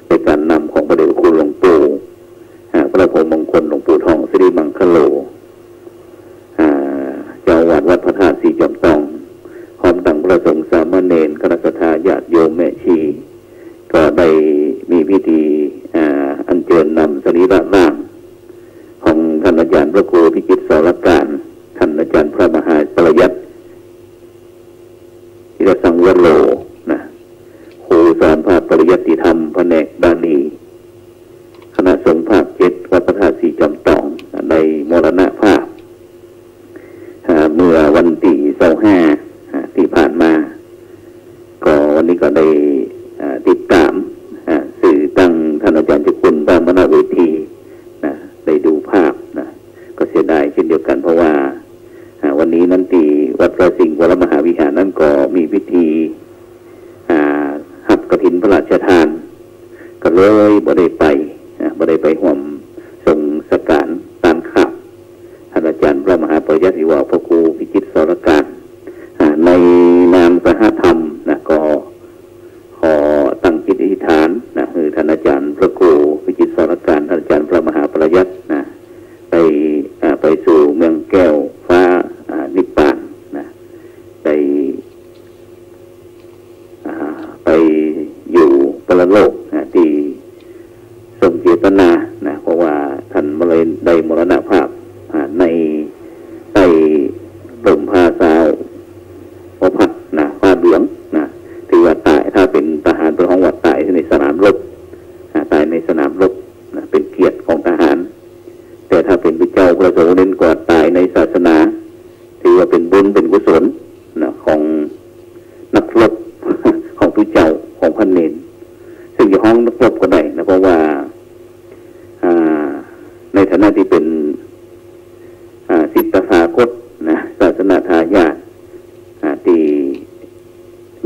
เป็นการน ก็ได้มีพิธีอัญเชิญนำสรีระร่างของท่านอาจารย์พระครูพิจิตรสรการท่านอาจารย์พระมหาประยัติธิรสังวโรนะครูสอนภาคปริยัติธรรมแผนกบาลีคณะสงฆ์ภาค7วัดพระธาตุสีจอมตองในมรณภาพเมื่อวันที่25ที่ผ่านมาก็วันนี้ก็ได้ติดตามสื่อตั้งท่านอาจารย์เจ้าคุณตามนาเวทีนะได้ดูภาพนะก็เสียดายเช่นเดียวกันเพราะว่าวันนี้นั้นที่วัดพระสิงห์วรมหาวิหารนั้นก็มีพิธีหับกฐินพระราชทานก็เลยบ่ได้ไปห่วมทรงสการตามข่าวท่านอาจารย์พระมหาปริยัติวาพระครูพิจิตรสรการในนามสหธรรมนะก็ขอตั้งจิตอธิษฐานนะคือท่านอาจารย์พระครูพิจิตรสรการท่านอาจารย์พระมหาปริยัตินะไปสู่เมืองแก้วฟ้านิพพานนะไปอยู่ปรโลกนะที่ทรงเจตนานะเพราะว่าท่านได้มรณภาพในใต้ร่มผ้าสาวพระพักนะผ้าเหลืองนะถือว่าตายถ้าเป็นทหารเป็นของวัดตายในสนามรบตายในสนามรบนะเป็นเกียรติของทหารแต่ถ้าเป็นพระเจ้าพระสงฆ์เน้นกว่าตายในศาสนาถือว่าเป็นบุญเป็นกุศลนะของนักรบของพระเจ้าของพระเนรซึ่งอยู่ห้องนักรบก็ได้นะเพราะว่าในฐานะที่เป็นศิษย์ตถาคตนะศาสนาทายาทที่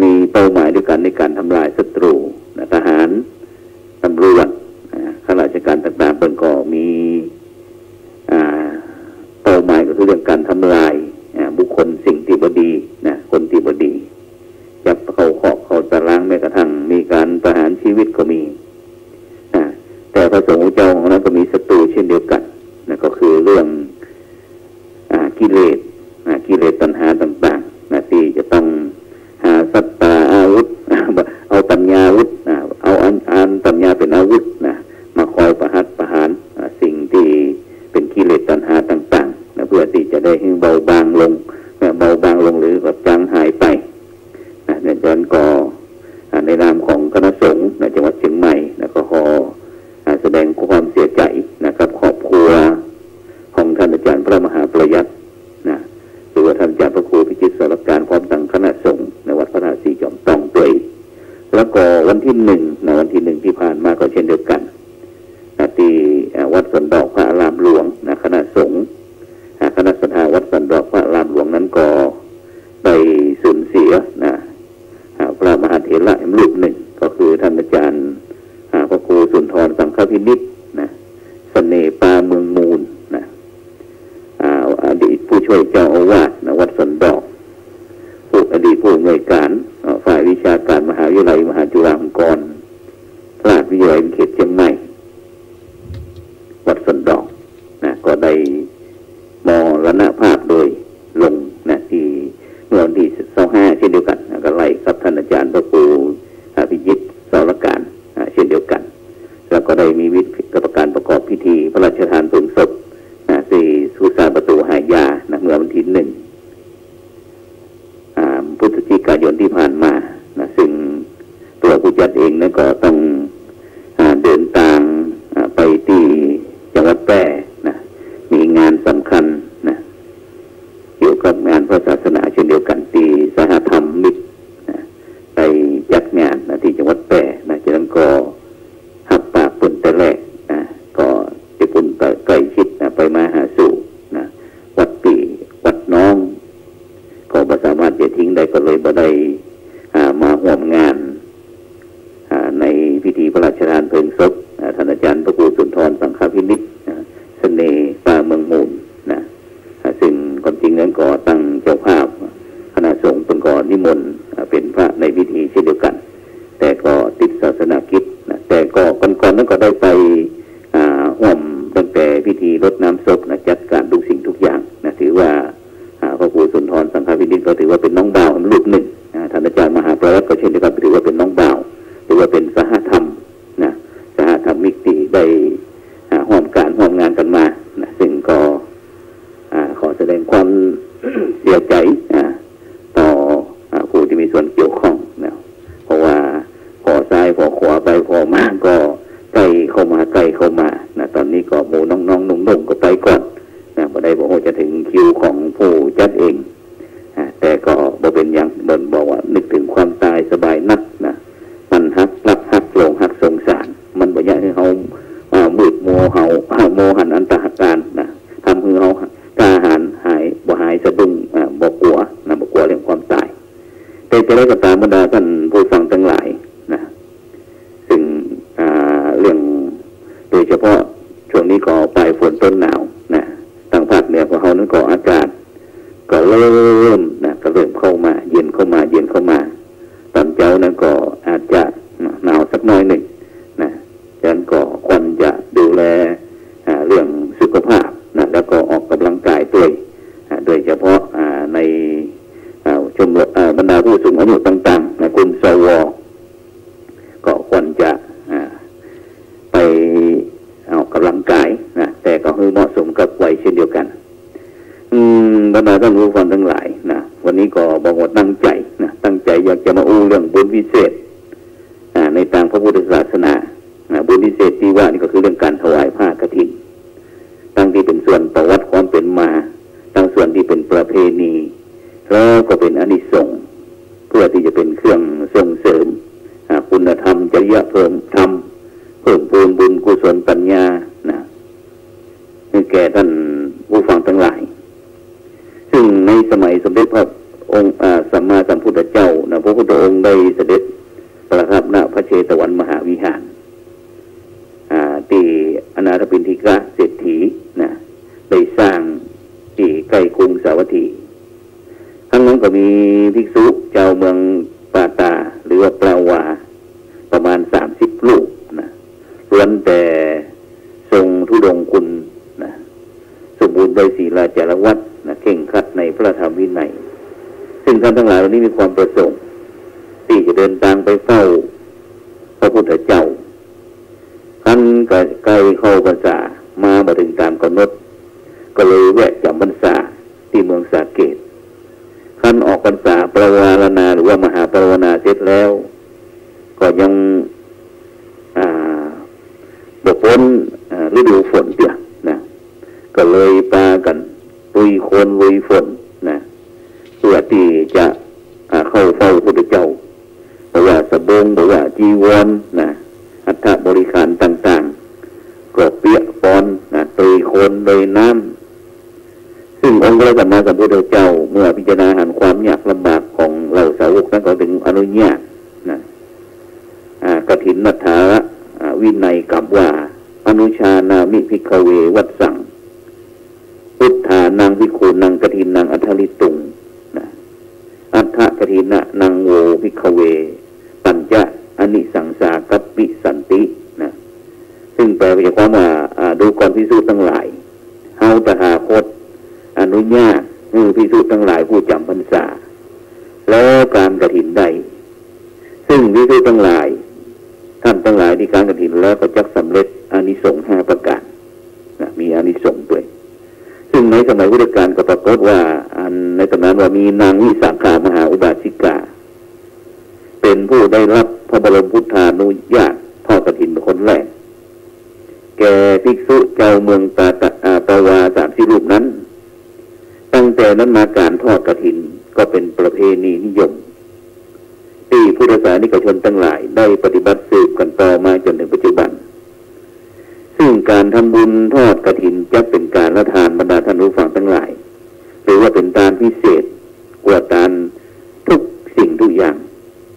มีเป้าหมายด้วยกันในการทำลายศัตรูนะทหารตำรวจข้าราชการต่างๆเป็นก็มีเป้าหมายก็คือเรื่องการทำลายบุคคลสิ่งที่บดีนะคนที่บดีจับเขาขอบเขาตารางแม้กระทั่งมีการประหารชีวิตก็มีแต่พระสงฆ์เจ้าของนั้นก็มีศัตรูเช่นเดียวกันนะก็คือเรื่องกิเลสตัณหาต่างๆนะที่จะต้องหาสัตตาอาวุธเอาปัญญาอาวุธเอาอันปัญญาเป็นอาวุธนะมาคอยประหัตประหารสิ่งที่เป็นกิเลสตัณหาต่างๆนะเพื่อที่จะได้ให้เบาบางลงหรือแบบจางหายไปนะในตอนก็ในนามของคณะสงฆ์ในจังหวัดเชียงใหม่นะก็ขอแสดงความเสียใจนะครับครอบครัวของท่านอาจารย์พระมหาประยัตินะหรือว่าท่านอาจารย์พระครูพิจิตรสรการพร้อมทั้งคณะสงฆ์ในวัดพระธาตุสีจอมตองด้วยแล้วก็วันที่1ที่ผ่านมาก็เช่นเดียวกันที่วัดสันดอกพระอารามหลวงนะคณะสงฆ์คณะสัทธาวัดสันดอกพระอารามหลวงนั้นก็ได้สูญเสียนะพระมหาเถระรูปหนึ่งก็คือท่านอาจารย์พระครูสุนทรสังฆพินิจนะเสน่ห์ปาเมืองมูลนะอดีตผู้ช่วยเจ้าอาวาสนะวัดสันดอกอดีตผู้อำนวยการฝ่ายวิชาการมหาวิทยาลัยมหาจุฬาลงกรณราชวิทยาลัยเขตเชียงใหม่วัดสันดอกนะก็ได้มรณภาพโดยลงนะที่เมื่อวันที่25เช่นเดียวกันนะก็ไล่กับท่านอาจารย์พระครูพิจิตรสรการเช่นเดียวกันแล้วก็ได้มีวิธีการประกอบพิธีพระราชทานเพลิงศพที่สุสานประตูหายานะเมื่อวันที่1พฤศจิกายนที่ผ่านมานะซึ่งตัวผู้จัดเองนั้นก็ต้องเดินทางไปที่จังหวัดแพร่นะมีงานสำคัญนะเกี่ยวกับงานพระศาสนาเช่นเดียวกันที่สหธรรมมิตรไปจัดงานนะที่จังหวัดแพร่นะฉะนั้นก็หับปากปุ่นแต่แรกนะก็จะปุ่นใกล้ชิดนะไปมาหาสู่นะวัดปีวัดน้องก็ไม่สามารถจะทิ้งได้ก็เลยบ่ได้มาร่วมงานในพิธีพระราชทานเพลิงศพท่านอาจารย์พระครูสุนทรสังฆพินิจเสน่ห์ปาเมืองมูลนะซึ่งความจริงนั้นก็ตั้งเจ้าภาพคณะสงฆ์เป็นก่อนนิมนต์เป็นพระในพิธีเช่นเดียวกันแต่ก็ติดศาสนากิจนะแต่ก็ก่อนนั้นก็ได้ไปร่วมตั้งแต่พิธีรดน้ำศพนะจัดการทุกสิ่งทุกอย่างนะถือว่าพระครูสุนทรสังฆพินิจก็ถือว่าเป็นน้องบ่าวลูกหนึ่งท่านอาจารย์มหาประวัติก็เช่นเดียวกันถือว่าเป็นน้องบ่าวหรือว่าเป็นสหธ ได้ร่วมการร่วมงานกันมานะซึ่งก็ขอแสดงความ เสียใจต่อผู้ที่มีส่วนเกี่ยวข้องนะเพราะว่าพอซ้ายพอขวาไปพอมาก็ใกล้เข้ามานะตอนนี้ก็หมู่น้องๆนุ่งๆก็ไปก่อนนะพอได้บอกว่าจะถึงคิวของผู้จัดเองแต่ก็บ่เป็นอย่างบนบอกว่านึกถึงความตายสบายนักนะมันรักโลงหักสงสารมันบ่อยากให้เขามืดโมหันอันตรการนะทำให้เขากล้าหาญหายสะดุ้งบ่กลัวเรื่องความตายแต่จะได้ก็ตามบรรดาท่านผู้ฟังทั้งหลายนะซึ่งเรื่องโดยเฉพาะช่วงนี้ก็ปลายฝนต้นหนาวนะทางภาคเหนือของเขานั้นก็อากาศก็เริ่มเข้ามาเย็นเข้ามาตอนเช้านั้นก็อาจจะหนาวสักน้อยหนึ่งนะฉะนั้นก็ควรจะดูแลเรื่องสุขภาพนะแล้วก็ออกกำลังกายด้วยโดยเฉพาะในชมรมบรรดาผู้สูงอายุต่างๆนะกลุ่มสวก็ควรจะไปออกกำลังกายนะแต่ก็ให้เหมาะสมกับวัยเช่นเดียวกันบรรดาท่านผู้ฟังทั้งหลายนะวันนี้ก็บอกว่าตั้งใจอยากจะมาอู้เรื่องบุญพิเศษในทางพระพุทธศาสนาบุญพิเศษที่ว่านี่ก็คือเรื่องการถวายผ้ากฐินทั้งที่เป็นส่วนประวัติความเป็นมาทั้งส่วนที่เป็นประเพณีแล้วก็เป็นอานิสงส์เพื่อที่จะเป็นเครื่องส่งเสริมคุณธรรมจริยธรรมเพิ่มพูนบุญกุศลปัญญานะให้แก่ท่านผู้ฟังทั้งหลายซึ่งในสมัยสมเด็จพระองค์สัมมาสัมพุทธเจ้านะพระพุทธองค์ได้เสด็จประทับณพระเชตวันมหาวิหารที่อนาถปิณฑิกะเศรษฐีนะได้สร้างที่ใกล้กรุงสาวัตถีทั้งนั้นก็มีภิกษุเจ้าเมืองปาตาหรือว่าปลาวาประมาณ30 รูปนะล้วนแต่ทรงธุดงค์คุณนะสมบูรณ์โดยศีลจารวัตรนะเข่งขัดในพระธรรมวินัยซึ่งท่านทั้งหลายเหล่านี้มีความประสงค์ที่จะเดินทางไปเฝ้าพระพุทธเจ้าท่านก็ใกล้เข้าพรรษามาถึงตามกำหนดก็เลยแวะจำพรรษาที่เมืองสาเกตท่านออกพรรษาปรวารณาหรือว่ามหาปรวนาเสร็จแล้วก็ยังบ่พ้นฤดูฝนเดียวนะก็เลยปากันลุยโคลนลุยฝนนะเพื่อที่จะเข้าเฝ้าพระพุทธเจ้าบอกว่าสบงบอกว่าจีวรนะอัฐบริขารต่างๆก็เปียกปอนนะตุยโคลนเลยน้ำซึ่งองค์พระสัมมาสัมพุทธเจ้าเมื่อพิจารณาหันความยากลำบากของเหล่าสาวกนั้นก็ถึงอนุญาตนะกฐินนัฏฐาวินัยกับว่าอนุชานามิภิกขเววัดสังพุทธานังภิกขุนังกฐินนังอัฏฐลิตุงนะอัฏฐกฐินะนังโวภิกขเวปัญจอนิสังสากัปปิสันตินะซึ่งแปลจากความว่าดูก่อนภิกษุทั้งหลายเฮาตถาคตอนุญาตภิกษุทั้งหลายผู้จำพรรษาแล้วการกฐินใดซึ่งภิกษุทั้งหลายท่านทั้งหลายที่การกฐินแล้วก็จักสำเร็จอานิสงส์5 ประการนะมีอานิสงส์ด้วยซึ่งในสมัยพุทธกาลก็ปรากฏว่าในตำนานว่ามีนางวิสาขามหาอุบาสิกาเป็นผู้ได้รับพระบรมพุทธานุญาตทอดกฐินเป็นคนแรกแก่ภิกษุเจ้าเมืองปาวา30 รูปนั้นตั้งแต่นั้นมาการทอดกฐินก็เป็นประเพณีนิยมที่พุทธศาสนิกชนทั้งหลายได้ปฏิบัติสืบกันต่อมาจนถึงปัจจุบันซึ่งการทำบุญทอดกฐินจะเป็นการละทานบรรดาท่านผู้ฟังทั้งหลายหรือว่าเป็นทานพิเศษกว่าทานทุกสิ่งทุกอย่าง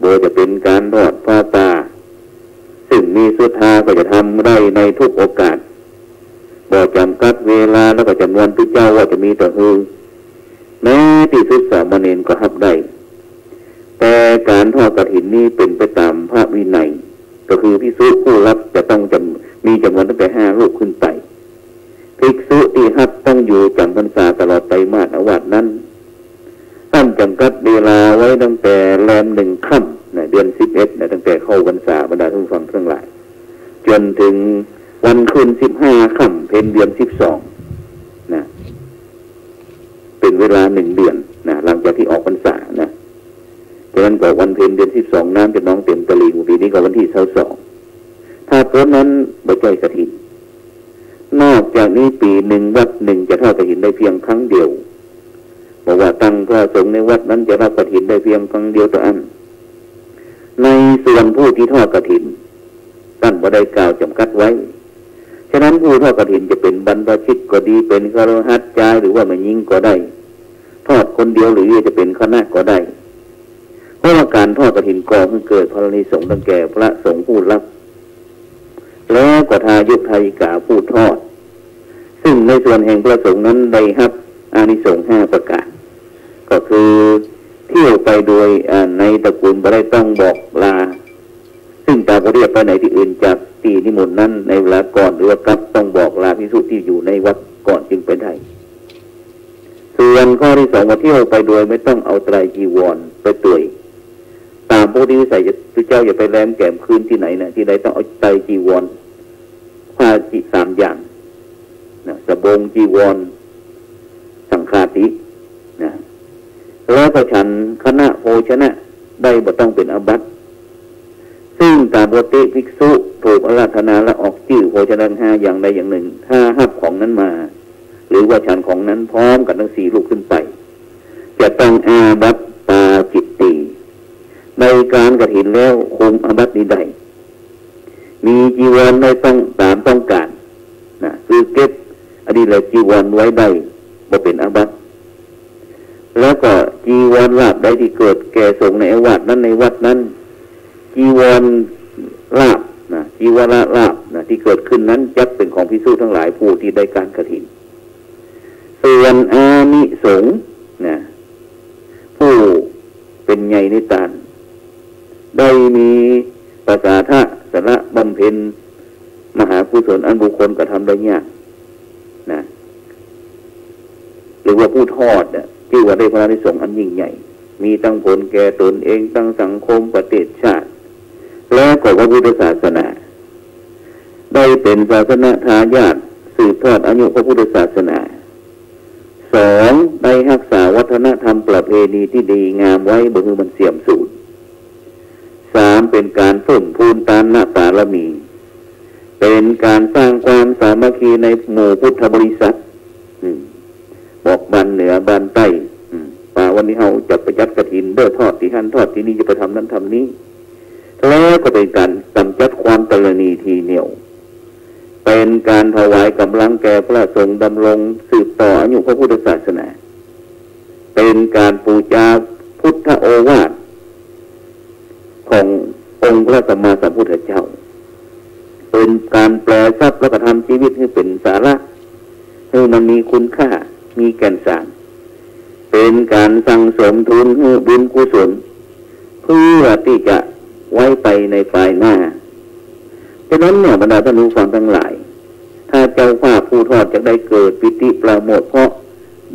โดยจะเป็นการทอดผ้าป่าซึ่งมีศรัทธาก็จะทำได้ในทุกโอกาสบ่จำกัดเวลาแล้วก็จำนวนผู้เจ้าว่าจะมีต่อแม้ที่สุดสามเณรก็รับได้แต่การทอดกฐินนี้เป็นไปตามพระวินัยก็คือภิกษุผู้รับจะต้องมีจำนวนตั้งแต่5 รูปขึ้นไปภิกษุที่รับต้องอยู่จำพรรษาตลอดไตรมาสอวาสนั้นท่านจำกัดเวลาไว้ตั้งแต่แรม1 ค่ำเดือน11ตั้งแต่เข้าพรรษาบรรดาท่านผู้ฟังทั้งหลายจนถึง วันคืน15 ค่ำเพ็ญเดือน12นะเป็นเวลา1 เดือนนะหลังจากที่ออกพรรษานะฉะนั้นก็วันเพ็ญเดือน12น้ำจะน้องเต็มตลิ่งปีนี้ก็วันที่22ถ้าต้นนั้นบ่ใจกฐินนอกจากนี้ปีหนึ่งวัดหนึ่งจะทอดกฐินได้เพียงครั้งเดียวบอกว่าตั้งพระสงฆ์ในวัดนั้นจะรับกฐินได้เพียงครั้งเดียวต่ออันในส่วนผู้ที่ทอดกฐินท่านบ่ได้กล่าวจำกัดไว้ฉะนั้นผู้ทอดกฐินจะเป็นบรรพชิตก็ดีเป็นฆราวาสจายหรือว่าแม่หญิงก็ได้ทอดคนเดียวหรือจะเป็นคณะก็ได้เพราะว่าการทอดกฐินก่อให้เกิดพระอานิสงส์ดังแก่พระสงฆ์ผู้รับแล้วก็ทายกทายิกาผู้ทอดซึ่งในส่วนแห่งพระสงฆ์นั้นได้รับอานิสงส์5 ประการก็คือเที่ยวไปโดยในตระกูลบ่ได้ต้องบอกลาซึ่งตามพระเรียกไปไหนที่อื่นจากที่นิมนต์นั้นในเวลาก่อนหรือว่ากลับต้องบอกลาภิกษุที่อยู่ในวัดก่อนจึงไปได้ส่วนข้อที่2ว่าเที่ยวไปโดยไม่ต้องเอาไตรจีวรไปตุยตามพระที่วิสัยพระเจ้าอย่าไปแลมแก้มคืนที่ไหนนะที่ใดต้องเอาไตรจีวรผ้า3 อย่างนะสบงจีวรสังฆาตินะแล้วก็ฉันคณะโภชนะได้บ่ต้องเป็นอาบัติซึ่งตามปกติภิกษุถูกอาราธนาและออกชื่อโภชนะ5 อย่างใดอย่างหนึ่งถ้าหับของนั้นมาหรือว่าฉันของนั้นพร้อมกันทั้ง4 ลูกขึ้นไปจะต้องอาบัติปาจิตติในการกฐินแล้วคงอาบัตินี้ได้มีจีวรได้ต้องตามต้องการนะคือเก็บอดีตเลยจีวรไว้ได้บ่เป็นอาบัติแล้วก็จีวรลาภใดที่เกิดแก่สงฆ์ในวัดนั้นในวัดนั้นจีวรลาภนะจีวรลาภนะที่เกิดขึ้นนั้นจักเป็นของภิกษุทั้งหลายผู้ที่ได้การกฐินส่วนอานิสงส์นะผู้เป็นใหญ่ในตานได้มีประสาทะสละบำเพ็ญมหากุศลอันบุคคลกระทำได้ยากนะหรือว่าผู้ทอดเนี่ยที่ว่าได้พระอานิสงส์อันยิ่งใหญ่มีตั้งผลแก่ตนเองตั้งสังคมประเทศชาติและก็พระพุทธศาสนาได้เป็นศาสนาทายาทสืบทอดอายุพระพุทธศาสนา2ได้รักษาวัฒนธรรมประเพณีที่ดีงามไว้บ่ให้มันเสื่อมสูญ3เป็นการเพิ่มพูนตานบารมีเป็นการสร้างความสามัคคีในหมู่พุทธบริษัทบอกบ้านเหนือบ้านใต้ป่าวันนี้เราจะไปจัดกฐินเด้อทอดที่นั่นทอดที่นี่จะไปทำนั้นทำนี้แล้วก็เป็นการกำจัดความตระหนี่ทีเหนี่ยวเป็นการถวายกำลังแก่พระสงฆ์ดำรงสืบต่ออายุพระพุทธศาสนาเป็นการปูชาพุทธโอวาทขององค์พระสัมมาสัมพุทธเจ้าเป็นการแปลทรัพย์และกระทำชีวิตให้เป็นสาระให้มันมีคุณค่ามีแก่นสารเป็นการสั่งสมทุนให้บุญกุศลเพื่อที่จะไว้ไปในภายหน้าฉะนั้นเนี่ยบรรดาท่านผู้ฟังทั้งหลายถ้าเจ้าภาพผู้ทอดจะได้เกิดปิติปราโมทย์เพราะ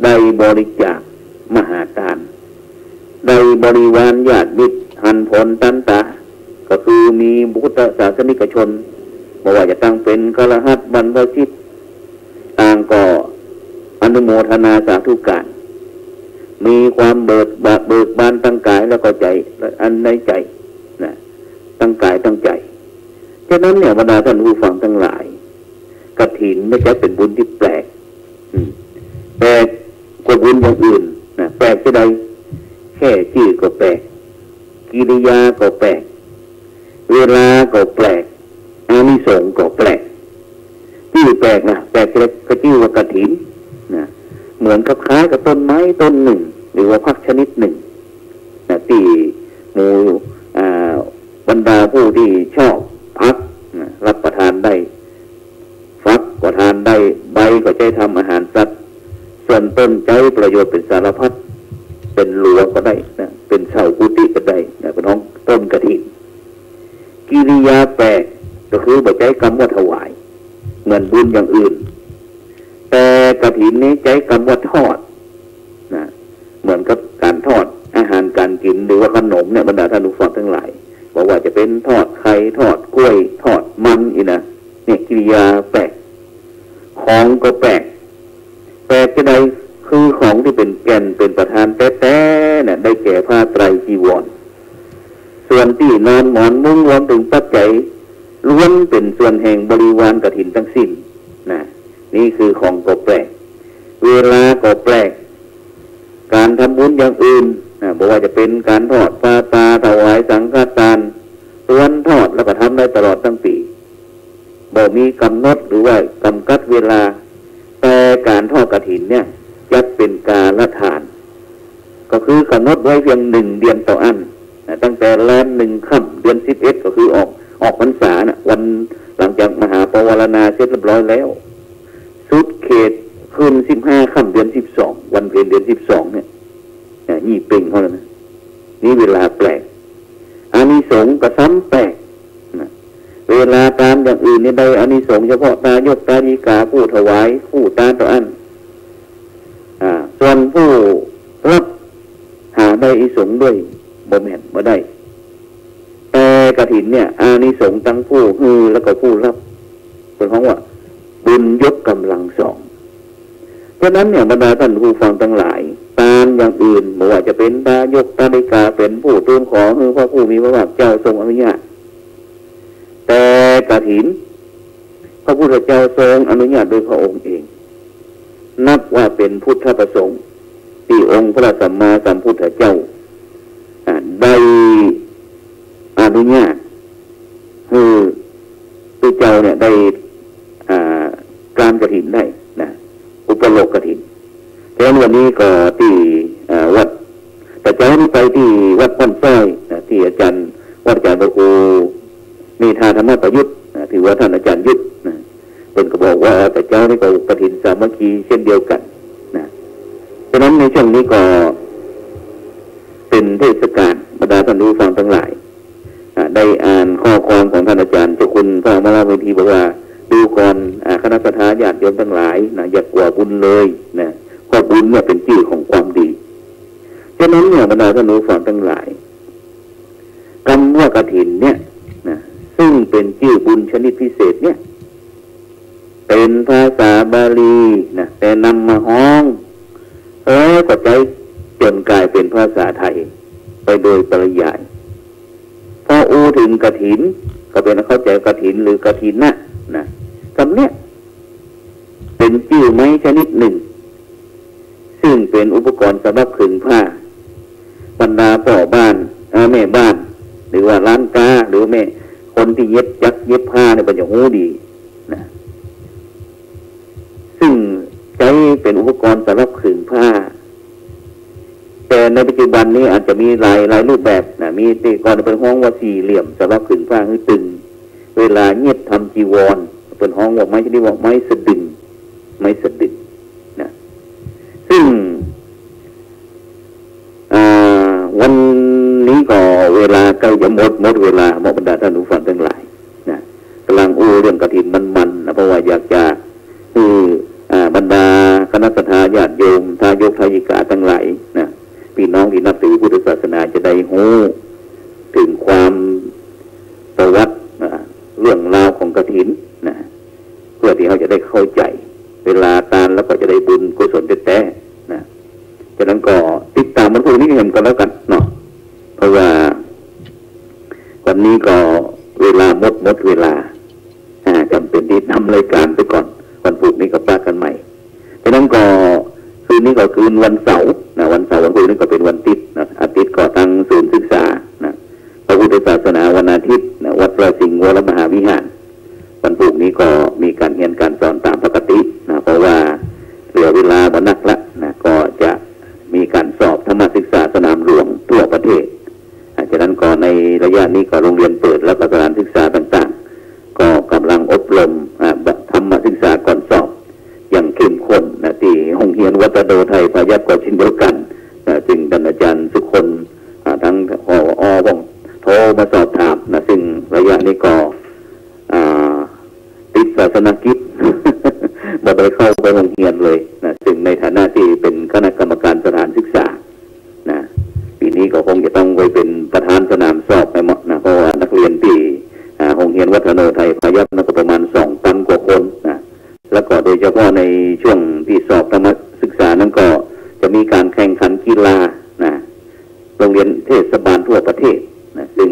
ได้บริจาคมหาทานได้บริวารญาติมิตรหันผลตันตาก็คือมีพุทธศาสนิกชนบอกว่าจะตั้งเป็นฆราวาสบรรพชิตต่างก็อนุโมทนาสาธุการมีความเบิกบานตั้งกายแล้วก็ใจอันในใจนะตั้งกายตั้งใจฉะนั้นเนี่ยบรรดาท่านผู้ฟังทั้งหลายกฐินไม่ใช่เป็นบุญที่แปลกแปลกกว่าบุญอย่างอื่นนะแปลกที่ใดแค่ชื่อก็แปลกกิริยาก็แปลกเวลาก็แปลกอานิสงส์ก็แปลกชื่อแปลกนะแปลกก็ชื่อว่ากฐินนะเหมือนกับคล้ายกับต้นไม้ต้นหนึ่งหรือว่าผักชนิดหนึ่งนะที่หมู่บรรดาผู้ที่ชอบผักรับประทานได้ฟักก็ทานได้ใบก็ใช้ทำอาหารสัตว์ส่วนต้นใช้ประโยชน์เป็นสารพัดเป็นลัวก็ได้นะเป็นเสากุฏิก็ได้นะเป็นห้องต้นกฐินกิริยาแปลกก็คือบ่ใช้คำว่าถวายเหมือนบุญอย่างอื่นแต่กฐินนี้ใช้คำว่าทอดนะเหมือนกับการทอดอาหารการกินหรือว่าขนมเนี่ยบรรดาท่านผู้ฟังทั้งหลายบอกว่าจะเป็นทอดไข่ทอดกล้วยทอดมันอีกนะน เนี่ยกิริยาแปลกของก็แปลกจะได้คือของที่เป็นแก่นเป็นประธานแท้ๆเนี่ยได้แก่ผ้าไตรจีวรส่วนที่นอนหมอนมุ้งรวมถึงปัจจัยล้วนเป็นส่วนแห่งบริวารกฐินทั้งสิ้นนะนี่คือของก็แปลกเวลาก็แปลกการทำบุญอย่างอื่นนะบอกว่าจะเป็นการทอดผ้าป่าถวายสังฆทานล้วนทอดแล้วก็ทำได้ตลอดทั้งปีบอกมีกำหนดหรือว่ากำกัดเวลาแต่การทอดกฐินเนี่ยจัดเป็นกาลทานก็คือกำหนดไว้เพียง1 เดือนต่ออันตั้งแต่แรม1 ค่ำเดือน11ก็คือออกพรรษานะวันหลังจากมหาปวารณาเสร็จเรียบร้อยแล้วสุดเขตคืน15 ค่ำเดือน12วันเพ็ญเดือน12เนี่ยยี่เป่งเขาแล้วนะนี่เวลาแปลกอานิสงส์ก็ซ้ำแปลกนะเวลาตามอย่างอื่นนี่ได้อานิสงส์เฉพาะตายกตาดีกาผู้ถวายผู้ตาต่ออันส่วนผู้รับหาได้อานิสงส์ด้วยบ่แม่นบ่ได้แต่กฐินเนี่ยอานิสงส์ทั้งผู้ฮือแล้วก็ผู้รับเป็นของว่าบุญยกกำลังสองเพราะนั้นเนี่ยบรรดาท่านผู้ฟังทั้งหลายตามอย่างอื่นไม่ว่าจะเป็นตายกตาดิกาเป็นผู้ทูลขอคือพระผู้มีพระภาคเจ้าทรงอนุญาตแต่กฐินพระพุทธเจ้าทรงอนุญาตโดยพระองค์เองนับว่าเป็นพุทธประสงค์ที่องค์พระสัมมาสัมพุทธเจ้าได้อนุญาตคือตัวเจ้าเนี่ยได้การกฐินได้นะอุปโลกกฐินแต่วันนี้ก็ที่วัดแต่เจ้านี่ไปที่วัดป้อนซ้อยที่อาจารย์วัดอาจารย์พระครูมีธรรมประยุทธ์ถือว่าท่านอาจารย์ยุทธเป็นก็บอกว่าแต่เจ้านี่ก็กฐินสามัคคีเช่นเดียวกันนะฉะนั้นในช่วงนี้ก็เป็นเทศกาลบรรดาท่านผู้ฟังทั้งหลายได้อ่านข้อความของท่านอาจารย์เจ้าคุณพระมหาวิธีบอกว่าดูก่อนคณะสัตยาญาติโยมทั้งหลายนะอย่ากลัวบุญเลยนะเพราะบุญเนี่ยเป็นชื่อของความดีฉะนั้นเนี่ยบรรดาท่านผู้ฟังทั้งหลายคำว่ากฐินเนี่ยนะซึ่งเป็นชื่อบุญชนิดพิเศษเนี่ยเป็นภาษาบาลีนะแต่นำมาฮ้องก็ใจจนกลายเป็นภาษาไทยไปโดยปริยายพออูถึงกฐินก็เป็นเข้าใจกฐินหรือกฐินนะคำเนี้ยเป็นชื่อไม้ชนิดหนึ่งซึ่งเป็นอุปกรณ์สำหรับขึงผ้าบรรดาพ่อบ้านแม่บ้านหรือว่าร้านค้าหรือแม่คนที่เย็บผ้าเนี่ยเป็นอย่างหูดีนะซึ่งใช้เป็นอุปกรณ์สำหรับขึงผ้าแต่ในปัจจุบันนี้อาจจะมีหลายรูปแบบนะมีแต่ก่อนเป็นห้องว่าสี่เหลี่ยมสำหรับขึงผ้าคือตึงเวลาเงียบทำจีวรเป็นห้องว่าไม้ชนิดว่าไม้สะดึงนะซึ่งวันนี้ก็เวลาใกล้จะหมดเวลาบรรดาท่านผู้ฟังทั้งหลายนะกำลังเรื่องกฐินมันนะเพราะว่าอยากจะบรรดาคณะสัตยาญาติโยมทายกทายิกาทั้งหลายนะพี่น้องที่นับถือพุทธศาสนาจะได้รู้ถึงความประวัติเรื่องราวของกฐินนะเพื่อที่เขาจะได้เข้าใจเวลาตานแล้วก็จะได้บุญกุศลแท้ๆนะฉะนั้นก็ติดตามมันพวกนี้กันแล้วกันเนาะเพราะว่าวันนี้ก็เวลาหมดเวลาจำเป็นที่ทำรายการไปก่อนวันพุธนี้ก็ปากันใหม่ฉะนั้นก็คืนนี้ก็คืนวันเสาร์นะวันเสาร์วันพุธนี้ก็เป็นวันติดนะอาทิตย์ก็ทางศูนย์ศึกษานะพระพุทธศาสนาวันอาทิตย์นะวัดพระสิงห์วรมหาวิหารวันพุธนี้ก็มีการเรียนการสอนตามปกตินะเพราะว่าเหลือเวลาวันนักละนะก็จะมีการสอบธรรมศึกษาสนามหลวงทั่วประเทศฉะนั้นก็ในระยะนี้ก็โรงเรียนเปิดแล้วก็สถานศึกษาต่างๆก็กำลังอบรมธรรมศึกษาก่อนสอบอย่างเข้มข้นนะที่ห้องเรียนวัดโดไทยพยัคฆ์ก็เช่นเดียวกันซึ่งท่านอาจารย์ทุกคนทั้งบ้องโทรมาสอบถามนะซึ่งระยะนี้ก็ติดศาสนกิจ บ่ได้เข้าไปโรงเรียนเลยนะซึ่งในฐานะที่เป็นคณะกรรมการสถานศึกษานะปีนี้ก็คงจะต้องไปเป็นประธานสนามสอบไปหมดนะเพราะว่านักเรียนที่โรงเรียนวัดโดไทยพยัคฆ์ก็ประมาณ2,000 กว่าคนนะแล้วก็โดยเฉพาะในช่วงที่สอบธรรมศึกษานั้นก็จะมีการแข่งขันกีฬานะโรงเรียนเทศบาลทั่วประเทศนะซึ่ง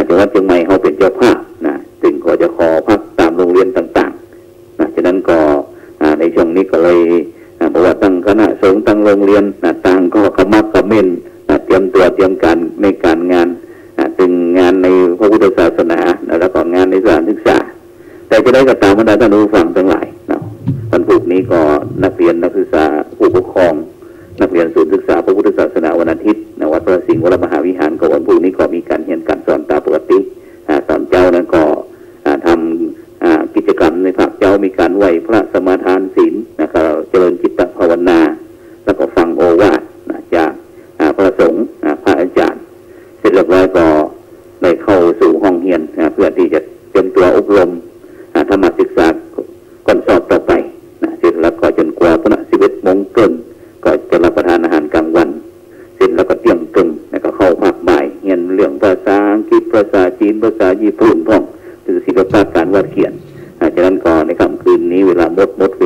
จังหวัดเชียงใหม่เขาเป็นเจ้าภาพนะซึ่งก็จะขอพักตามโรงเรียนต่างๆนะฉะนั้นก็ในช่วงนี้ก็เลยบอกว่าตั้งคณะสงฆ์ตั้งโรงเรียนต่างก็ขมักเขม้นเตรียมตัวเตรียมการในการงานถึงงานในพระพุทธศาสนาแล้วก็งานในสถานศึกษาแต่จะได้ก็ตามบรรดาท่านผู้ฟังทั้งหลายวันพุธนี้ก็นักเรียนนักศึกษาผู้ปกครองนักเรียนศูนย์ศึกษาพระพุทธศาสนาวันอาทิตย์ณวัดพระสิงห์วรมหาวิหารก็วันพุธนี้ก็มีการเรียนการสอนตามปกติตอนเจ้านั้นก็ทำกิจกรรมในภาคเจ้ามีการไหว้พระสมาทานศีลนะครับเจริญจิตภาวนาแล้วก็ฟังโอวาทจากพระสงฆ์พระอาจารย์เสร็จเรียบร้อยก็ได้เข้าสู่ห้องเรียนเพื่อที่จะเตรียมตัวอบรมธรรมศึกษาก่อนสอบต่อไปเสร็จแล้วก็จนกว่าพระ11 โมงครึ่งก็จะรับประทานอาหารกลางวันเสร็จแล้วก็เตรียมกึ่งแล้วก็เข้าภาคบ่ายเรียนเรื่องภาษาอังกฤษภาษาจีนภาษาญี่ปุ่นท่องหรือศิลปะการวาดเขียนจากนั้นก็ในค่ำคืนนี้เวลาหมดเว